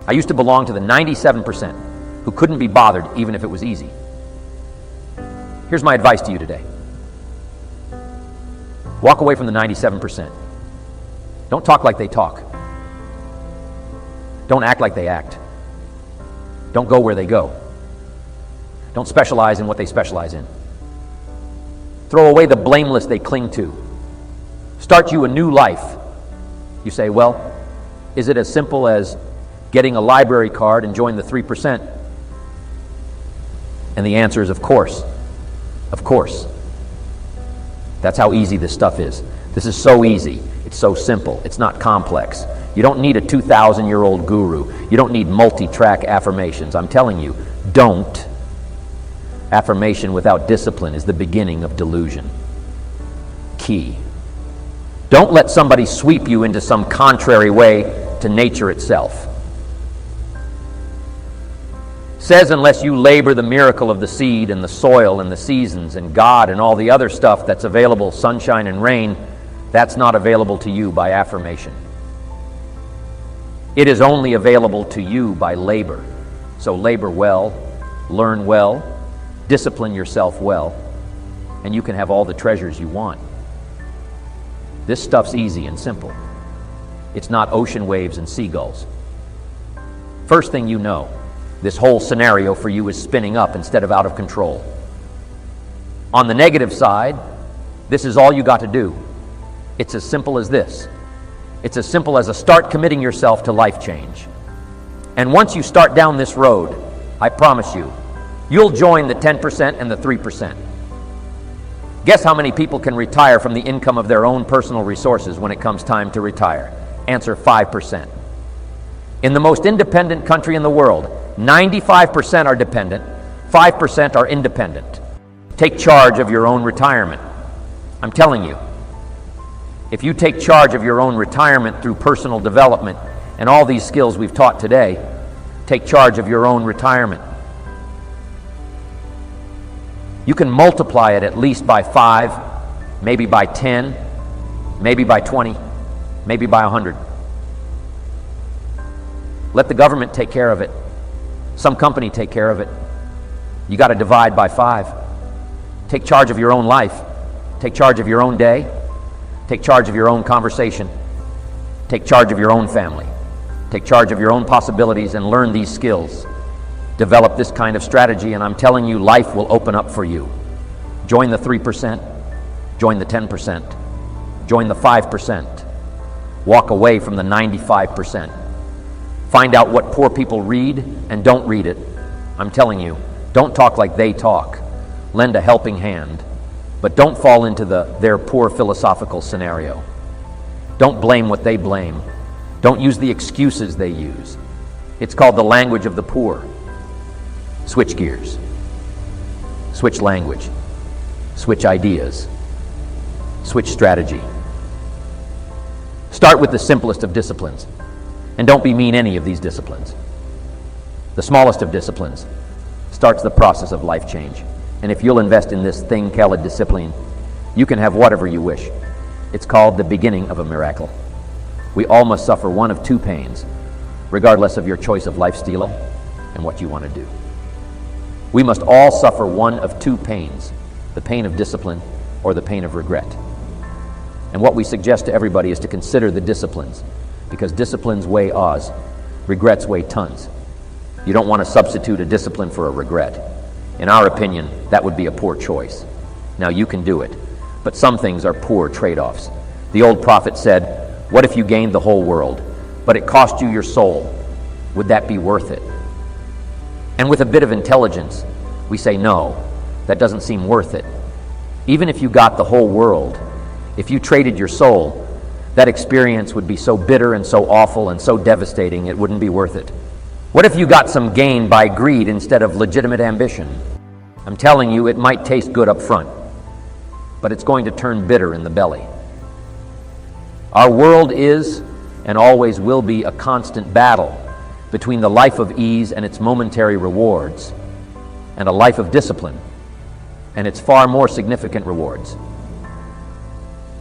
I used to belong to the 97% who couldn't be bothered even if it was easy. Here's my advice to you today. Walk away from the 97%. Don't talk like they talk. Don't act like they act. Don't go where they go. Don't specialize in what they specialize in. Throw away the blameless they cling to. Start you a new life. You say, well, is it as simple as getting a library card and join the 3%? And the answer is, of course. Of course. That's how easy this stuff is. This is so easy. It's so simple. It's not complex. You don't need a 2,000-year-old guru. You don't need multi-track affirmations. I'm telling you, don't. Affirmation without discipline is the beginning of delusion. Key. Don't let somebody sweep you into some contrary way to nature itself. Says unless you labor the miracle of the seed and the soil and the seasons and God and all the other stuff that's available, sunshine and rain, that's not available to you by affirmation. It is only available to you by labor. So labor well, learn well, discipline yourself well, and you can have all the treasures you want. This stuff's easy and simple. It's not ocean waves and seagulls. First thing you know, this whole scenario for you is spinning up instead of out of control. On the negative side, this is all you got to do. It's as simple as this. It's as simple as start committing yourself to life change. And once you start down this road, I promise you, you'll join the 10% and the 3%. Guess how many people can retire from the income of their own personal resources when it comes time to retire? Answer, 5%. In the most independent country in the world, 95% are dependent, 5% are independent. Take charge of your own retirement. I'm telling you, if you take charge of your own retirement through personal development and all these skills we've taught today, take charge of your own retirement. You can multiply it at least by 5, maybe by 10, maybe by 20, maybe by 100. Let the government take care of it. Some company take care of it. You got to divide by 5. Take charge of your own life. Take charge of your own day. Take charge of your own conversation. Take charge of your own family. Take charge of your own possibilities and learn these skills. Develop this kind of strategy, and I'm telling you, life will open up for you. Join the 3%. Join the 10%. Join the 5%. Walk away from the 95%. Find out what poor people read and don't read it. I'm telling you, don't talk like they talk. Lend a helping hand. But don't fall into their poor philosophical scenario. Don't blame what they blame. Don't use the excuses they use. It's called the language of the poor. Switch gears. Switch language. Switch ideas. Switch strategy. Start with the simplest of disciplines. And don't be mean any of these disciplines. The smallest of disciplines starts the process of life change. And if you'll invest in this thing called discipline, you can have whatever you wish. It's called the beginning of a miracle. We all must suffer one of two pains, regardless of your choice of lifestyle and what you want to do. We must all suffer one of two pains, the pain of discipline or the pain of regret. And what we suggest to everybody is to consider the disciplines, because disciplines weigh Oz, regrets weigh tons. You don't want to substitute a discipline for a regret. In our opinion, that would be a poor choice. Now you can do it, but some things are poor trade-offs. The old prophet said, what if you gained the whole world, but it cost you your soul? Would that be worth it? And with a bit of intelligence, we say, no, that doesn't seem worth it. Even if you got the whole world, if you traded your soul, that experience would be so bitter and so awful and so devastating, it wouldn't be worth it. What if you got some gain by greed instead of legitimate ambition? I'm telling you, it might taste good up front, but it's going to turn bitter in the belly. Our world is and always will be a constant battle between the life of ease and its momentary rewards and a life of discipline and its far more significant rewards.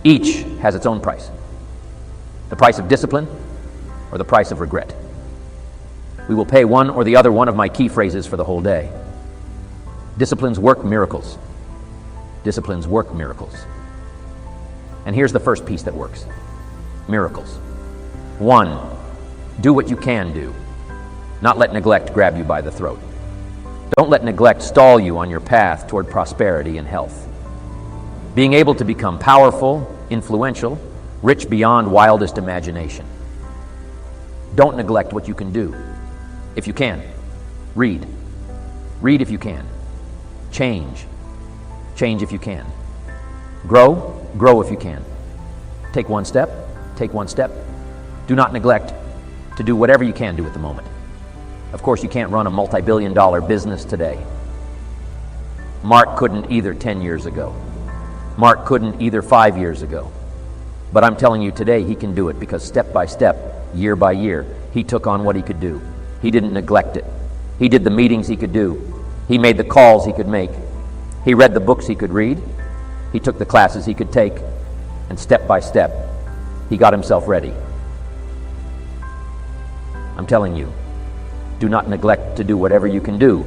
Each has its own price. The price of discipline or the price of regret. We will pay one or the other one of my key phrases for the whole day. Disciplines work miracles. Disciplines work miracles. And here's the first piece that works. Miracles. 1, do what you can do. Not let neglect grab you by the throat. Don't let neglect stall you on your path toward prosperity and health. Being able to become powerful, influential, rich beyond wildest imagination. Don't neglect what you can do. If you can, read. Read if you can. Change. Change if you can. Grow. Grow if you can. Take one step. Take one step. Do not neglect to do whatever you can do at the moment. Of course, you can't run a multi-billion-dollar business today. Mark couldn't either 10 years ago. Mark couldn't either 5 years ago. But I'm telling you today, he can do it because step by step, year by year, he took on what he could do. He didn't neglect it. He did the meetings he could do. He made the calls he could make. He read the books he could read. He took the classes he could take. And step by step, he got himself ready. I'm telling you, do not neglect to do whatever you can do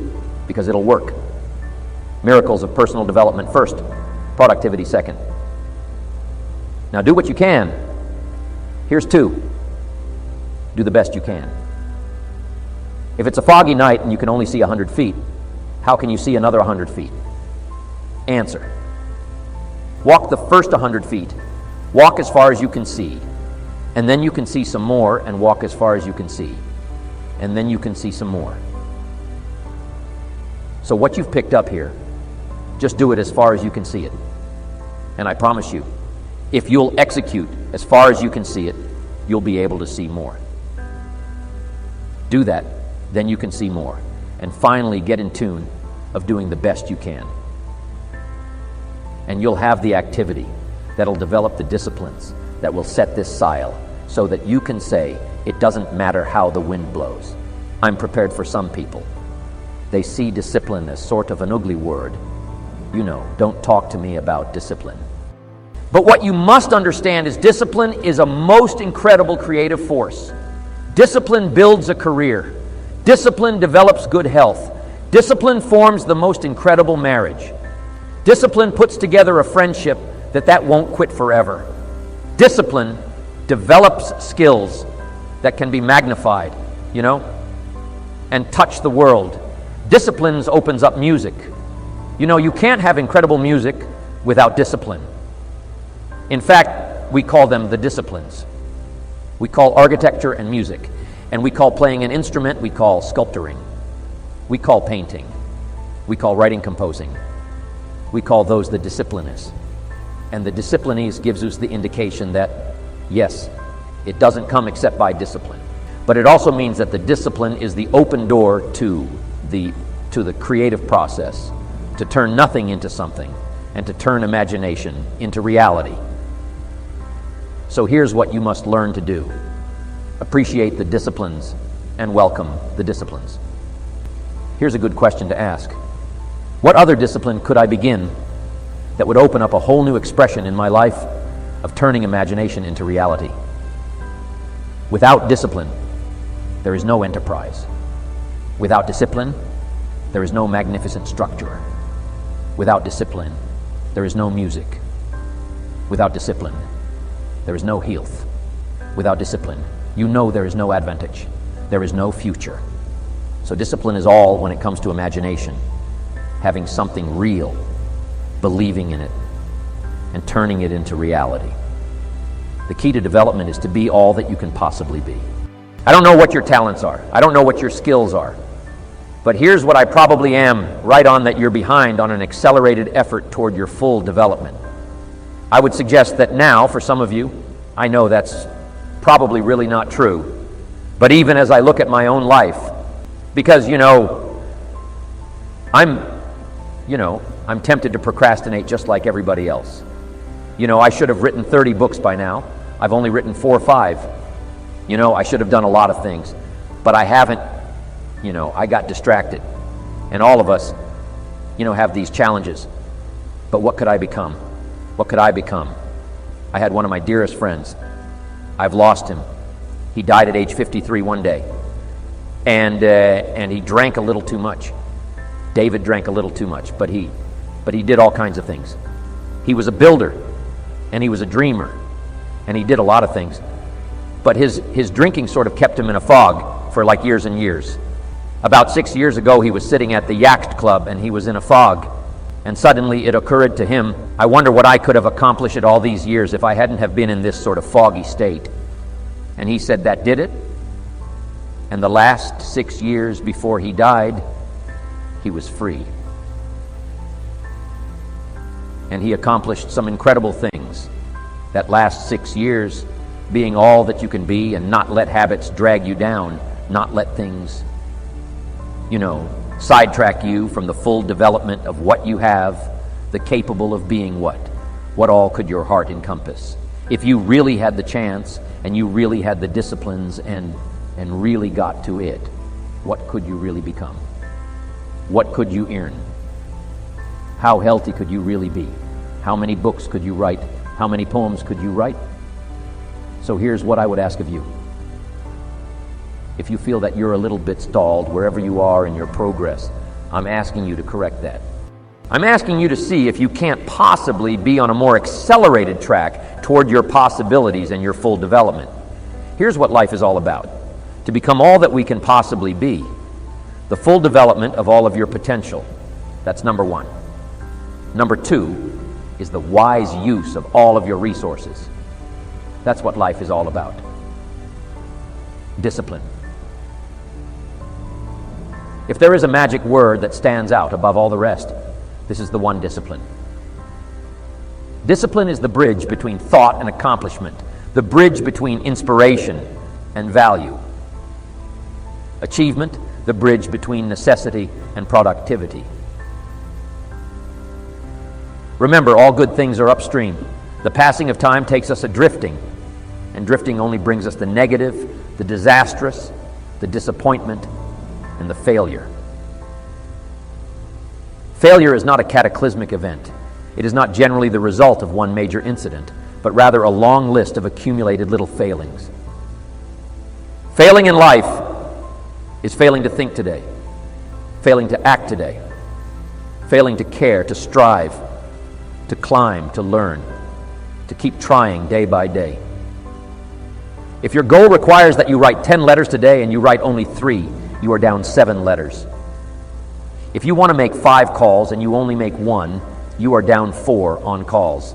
because it'll work. Miracles of personal development first, productivity second. Now do what you can. Here's 2. Do the best you can. If it's a foggy night and you can only see 100 feet, how can you see another 100 feet? Answer. Walk the first 100 feet. Walk as far as you can see. And then you can see some more and walk as far as you can see. And then you can see some more. So what you've picked up here, just do it as far as you can see it. And I promise you, if you'll execute as far as you can see it, you'll be able to see more. Do that, then you can see more. And finally get in tune of doing the best you can. And you'll have the activity that'll develop the disciplines that will set this sail so that you can say, it doesn't matter how the wind blows. I'm prepared for some people. They see discipline as sort of an ugly word. You know, don't talk to me about discipline. But what you must understand is discipline is a most incredible creative force. Discipline builds a career. Discipline develops good health. Discipline forms the most incredible marriage. Discipline puts together a friendship that won't quit forever. Discipline develops skills that can be magnified, and touch the world. Discipline opens up music. You can't have incredible music without discipline. In fact, we call them the disciplines. We call architecture and music. And we call playing an instrument, we call sculpturing. We call painting. We call writing, composing. We call those the disciplines. And the disciplines gives us the indication that, yes, it doesn't come except by discipline. But it also means that the discipline is the open door to the creative process, to turn nothing into something, and to turn imagination into reality. So here's what you must learn to do. Appreciate the disciplines and welcome the disciplines. Here's a good question to ask. What other discipline could I begin that would open up a whole new expression in my life of turning imagination into reality? Without discipline, there is no enterprise. Without discipline, there is no magnificent structure. Without discipline, there is no music. Without discipline, there is no health. Without discipline, there is no advantage. There is no future. So discipline is all when it comes to imagination. Having something real, believing in it, and turning it into reality. The key to development is to be all that you can possibly be. I don't know what your talents are. I don't know what your skills are. But here's what I probably am right on that you're behind on an accelerated effort toward your full development. I would suggest that now, for some of you, I know that's probably really not true. But even as I look at my own life, because, I'm tempted to procrastinate just like everybody else. I should have written 30 books by now. I've only written 4 or 5. I should have done a lot of things, but I haven't. I got distracted. And all of us, have these challenges. But what could I become? What could I become? I had one of my dearest friends. I've lost him. He died at age 53 one day. and he drank a little too much. David drank a little too much, but he did all kinds of things. He was a builder, and he was a dreamer, and he did a lot of things. But his drinking sort of kept him in a fog for like years and years. About 6 years ago, he was sitting at the Yacht Club, and he was in a fog. And suddenly it occurred to him, I wonder what I could have accomplished all these years if I hadn't have been in this sort of foggy state. And he said that did it. And the last 6 years before he died, he was free. And he accomplished some incredible things. That last 6 years being all that you can be and not let habits drag you down, not let things, sidetrack you from the full development of what you have, the capable of being what? What all could your heart encompass? If you really had the chance and you really had the disciplines and really got to it, what could you really become? What could you earn? How healthy could you really be? How many books could you write? How many poems could you write? So here's what I would ask of you. If you feel that you're a little bit stalled wherever you are in your progress, I'm asking you to correct that. I'm asking you to see if you can't possibly be on a more accelerated track toward your possibilities and your full development. Here's what life is all about. To become all that we can possibly be. The full development of all of your potential. That's number one. Number two is the wise use of all of your resources. That's what life is all about. Discipline. If there is a magic word that stands out above all the rest, this is the one: discipline. Discipline is the bridge between thought and accomplishment, the bridge between inspiration and value. Achievement, the bridge between necessity and productivity. Remember, all good things are upstream. The passing of time takes us adrifting, and drifting only brings us the negative, the disastrous, the disappointment, and the failure. Failure is not a cataclysmic event. It is not generally the result of one major incident, but rather a long list of accumulated little failings. Failing in life is failing to think today, failing to act today, failing to care, to strive, to climb, to learn, to keep trying day by day. If your goal requires that you write 10 letters today and you write only 3, you are down 7 letters. If you want to make 5 calls and you only make 1, you are down 4 on calls.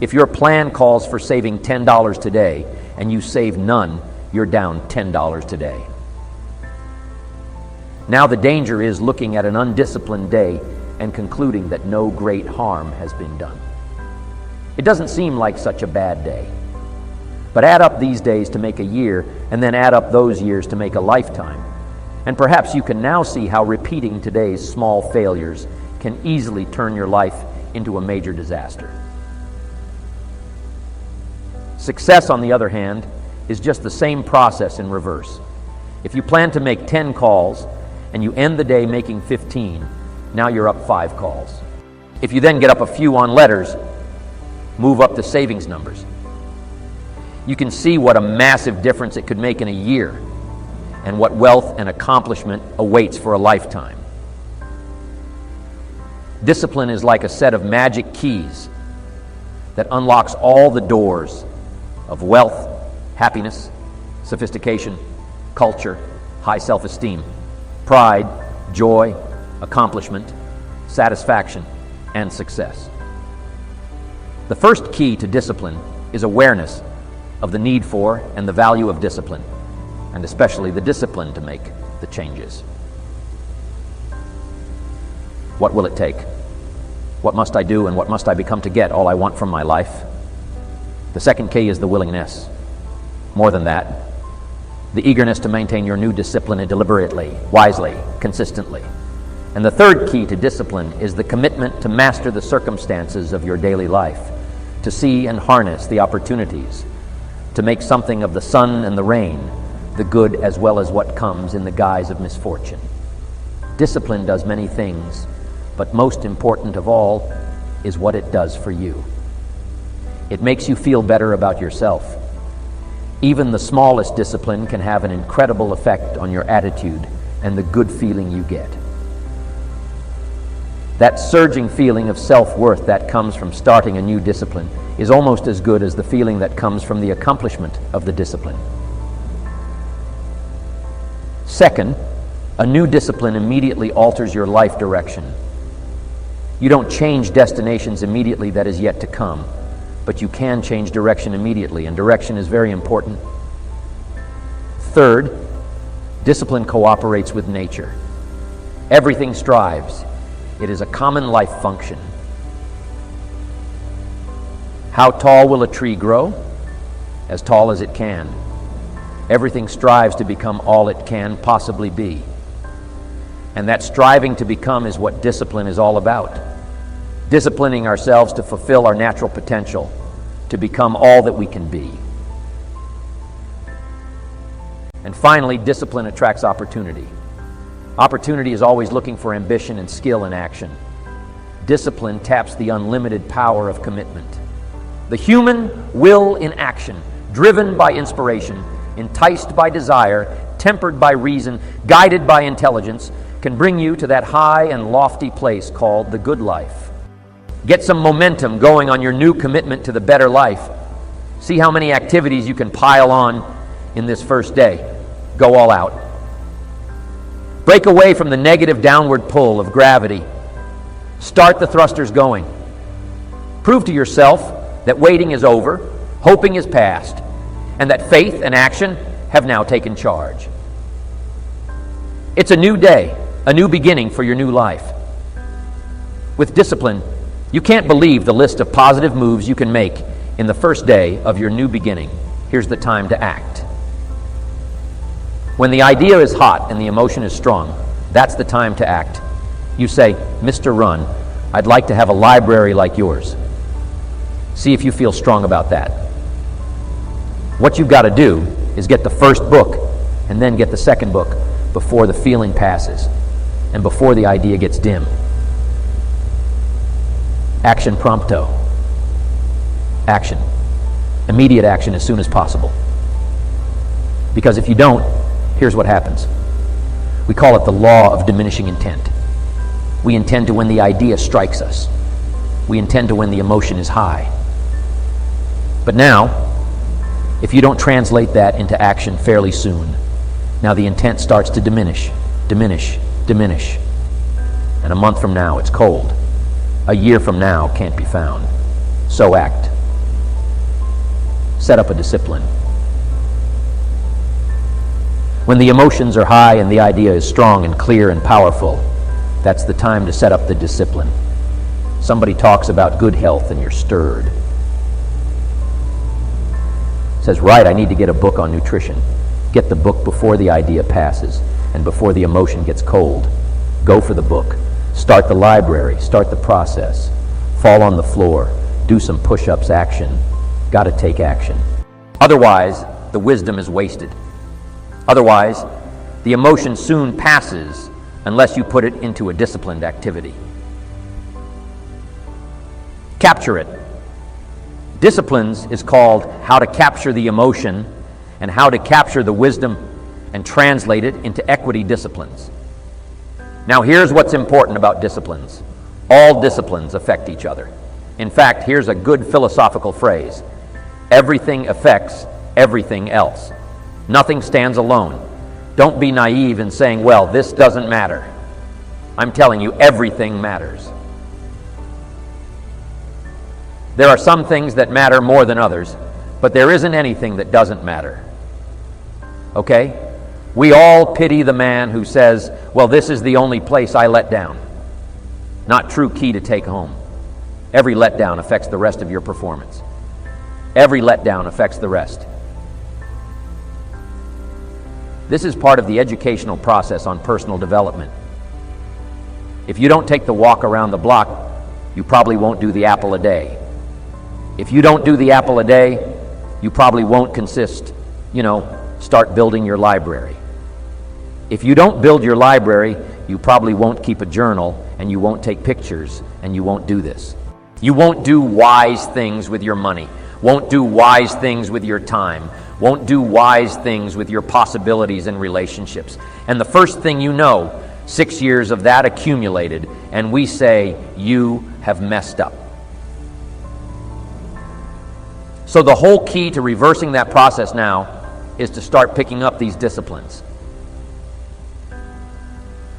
If your plan calls for saving $10 today and you save none, you're down $10 today. Now the danger is looking at an undisciplined day and concluding that no great harm has been done. It doesn't seem like such a bad day. But add up these days to make a year, and then add up those years to make a lifetime. And perhaps you can now see how repeating today's small failures can easily turn your life into a major disaster. Success, on the other hand, is just the same process in reverse. If you plan to make 10 calls and you end the day making 15, now you're up 5 calls. If you then get up a few on letters, move up the savings numbers. You can see what a massive difference it could make in a year, and what wealth and accomplishment awaits for a lifetime. Discipline is like a set of magic keys that unlocks all the doors of wealth, happiness, sophistication, culture, high self-esteem, pride, joy, accomplishment, satisfaction, and success. The first key to discipline is awareness of the need for and the value of discipline, and especially the discipline to make the changes. What will it take? What must I do and what must I become to get all I want from my life? The second key is the willingness. More than that, the eagerness to maintain your new discipline deliberately, wisely, consistently. And the third key to discipline is the commitment to master the circumstances of your daily life, to see and harness the opportunities, to make something of the sun and the rain, the good as well as what comes in the guise of misfortune. Discipline does many things, but most important of all is what it does for you. It makes you feel better about yourself. Even the smallest discipline can have an incredible effect on your attitude and the good feeling you get. That surging feeling of self-worth that comes from starting a new discipline is almost as good as the feeling that comes from the accomplishment of the discipline. Second, a new discipline immediately alters your life direction. You don't change destinations immediately that is yet to come, but you can change direction immediately, and direction is very important. Third, discipline cooperates with nature. Everything strives. It is a common life function. How tall will a tree grow? As tall as it can. Everything strives to become all it can possibly be. And that striving to become is what discipline is all about. Disciplining ourselves to fulfill our natural potential, to become all that we can be. And finally, discipline attracts opportunity. Opportunity is always looking for ambition and skill in action. Discipline taps the unlimited power of commitment. The human will in action, driven by inspiration, enticed by desire, tempered by reason, guided by intelligence, can bring you to that high and lofty place called the good life. Get some momentum going on your new commitment to the better life. See how many activities you can pile on in this first day. Go all out. Break away from the negative downward pull of gravity. Start the thrusters going. Prove to yourself that waiting is over, hoping is past, and that faith and action have now taken charge. It's a new day, a new beginning for your new life. With discipline, you can't believe the list of positive moves you can make in the first day of your new beginning. Here's the time to act. When the idea is hot and the emotion is strong, that's the time to act. You say, "Mr. Rohn, I'd like to have a library like yours." See if you feel strong about that. What you've got to do is get the first book and then get the second book before the feeling passes and before the idea gets dim. Action prompto. Action. Immediate action as soon as possible. Because if you don't, here's what happens. We call it the law of diminishing intent. We intend to when the idea strikes us. We intend to when the emotion is high. But now, if you don't translate that into action fairly soon, now the intent starts to diminish. And a month from now, it's cold. A year from now, can't be found. So act. Set up a discipline. When the emotions are high and the idea is strong and clear and powerful, that's the time to set up the discipline. Somebody talks about good health and you're stirred. Says, right, I need to get a book on nutrition. Get the book before the idea passes and before the emotion gets cold. Go for the book. Start the library. Start the process. Fall on the floor. Do some push-ups, action. Got to take action. Otherwise, the wisdom is wasted. Otherwise, the emotion soon passes unless you put it into a disciplined activity. Capture it. Disciplines is called how to capture the emotion and how to capture the wisdom and translate it into equity disciplines. Now here's what's important about disciplines. All disciplines affect each other. In fact, here's a good philosophical phrase. Everything affects everything else. Nothing stands alone. Don't be naive in saying, well, this doesn't matter. I'm telling you, everything matters. There are some things that matter more than others, but there isn't anything that doesn't matter. Okay? We all pity the man who says, well, this is the only place I let down. Not true key to take home. Every letdown affects the rest of your performance. Every letdown affects the rest. This is part of the educational process on personal development. If you don't take the walk around the block, you probably won't do the apple a day. If you don't do the apple a day, you probably won't start building your library. If you don't build your library, you probably won't keep a journal, and you won't take pictures, and you won't do this. You won't do wise things with your money, won't do wise things with your time, won't do wise things with your possibilities and relationships. And the first thing you know, 6 years of that accumulated, and we say, you have messed up. So the whole key to reversing that process now is to start picking up these disciplines.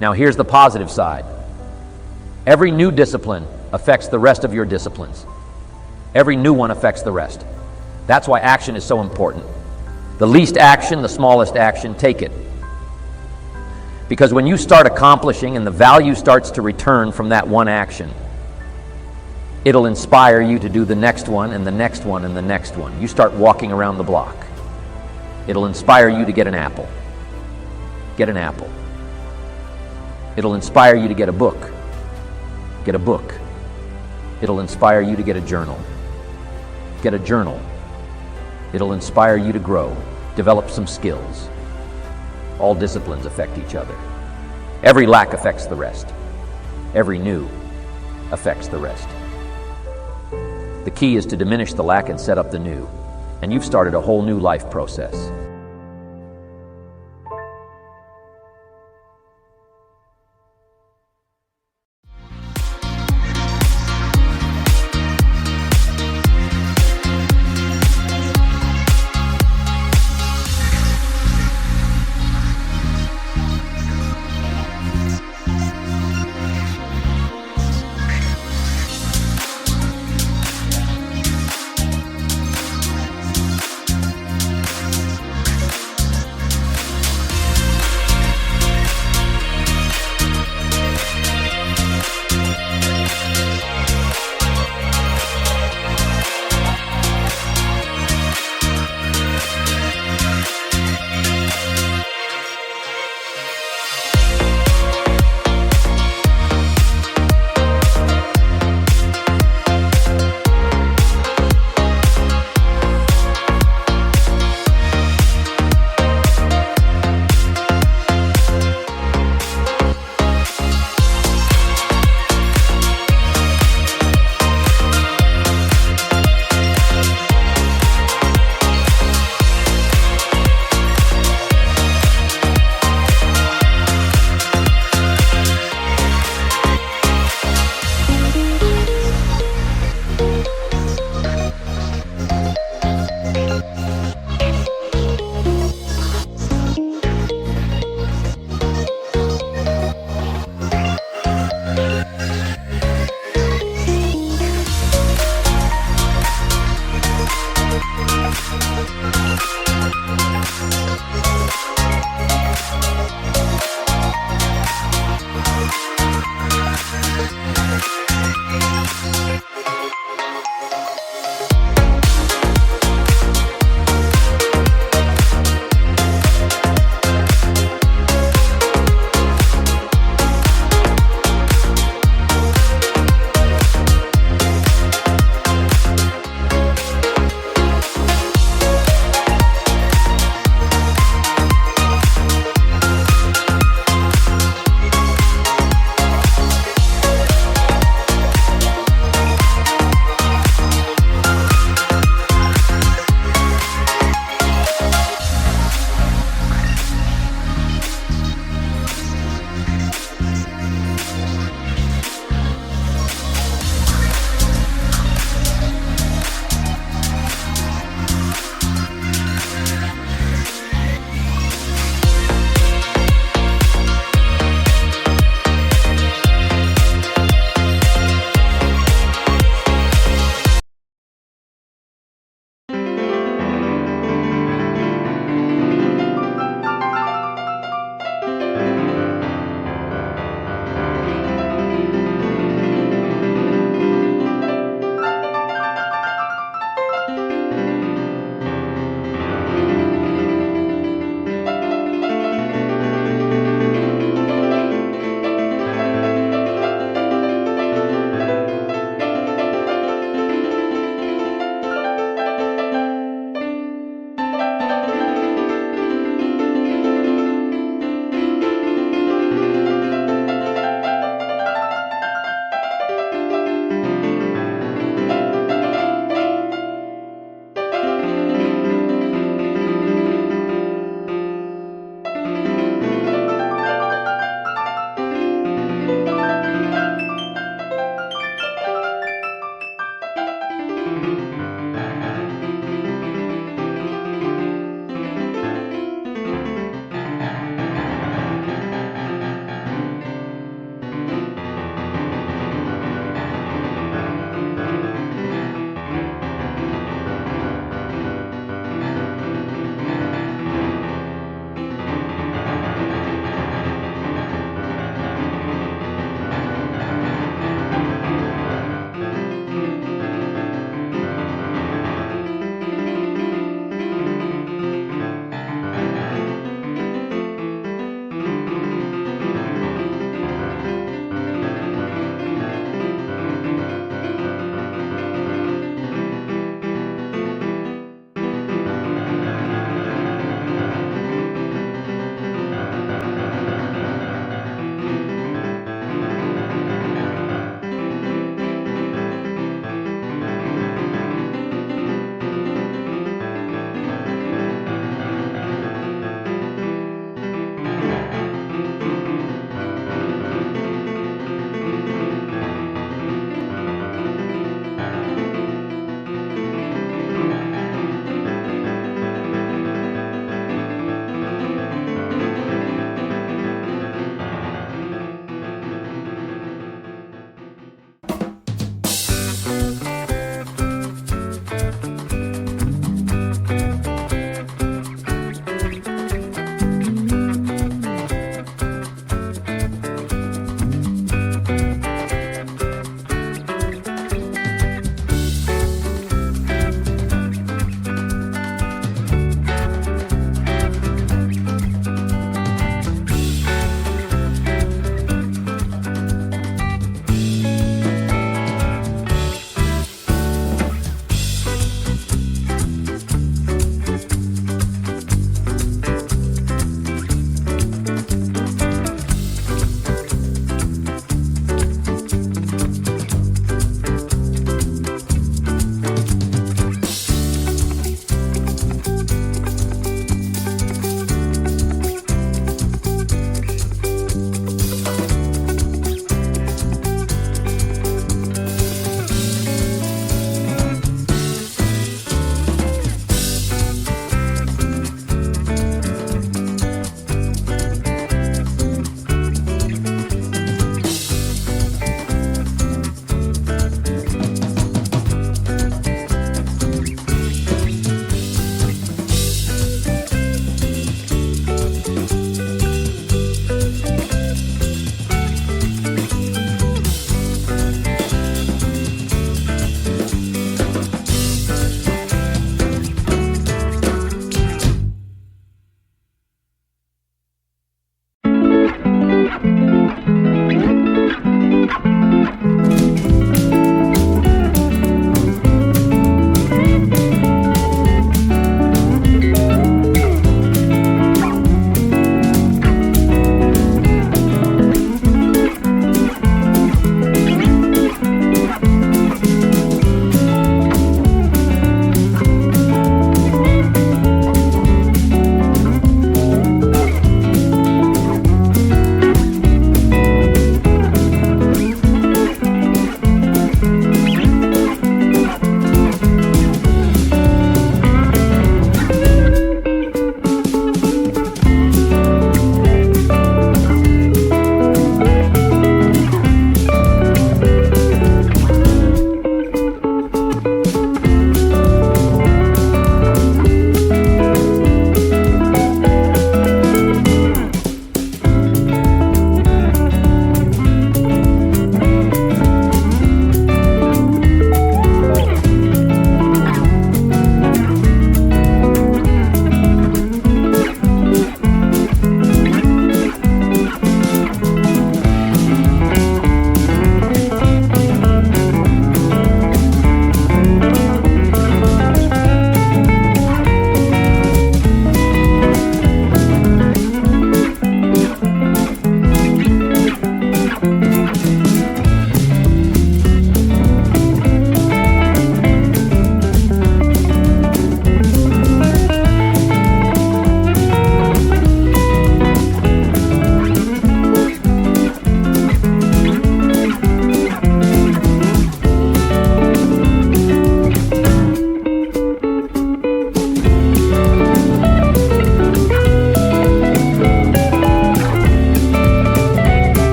Now here's the positive side. Every new discipline affects the rest of your disciplines. Every new one affects the rest. That's why action is so important. The least action, the smallest action, take it. Because when you start accomplishing and the value starts to return from that one action, it'll inspire you to do the next one and the next one and the next one. You start walking around the block. It'll inspire you to get an apple. Get an apple. It'll inspire you to get a book. Get a book. It'll inspire you to get a journal. Get a journal. It'll inspire you to grow, develop some skills. All disciplines affect each other. Every lack affects the rest. Every new affects the rest. The key is to diminish the lack and set up the new. And you've started a whole new life process.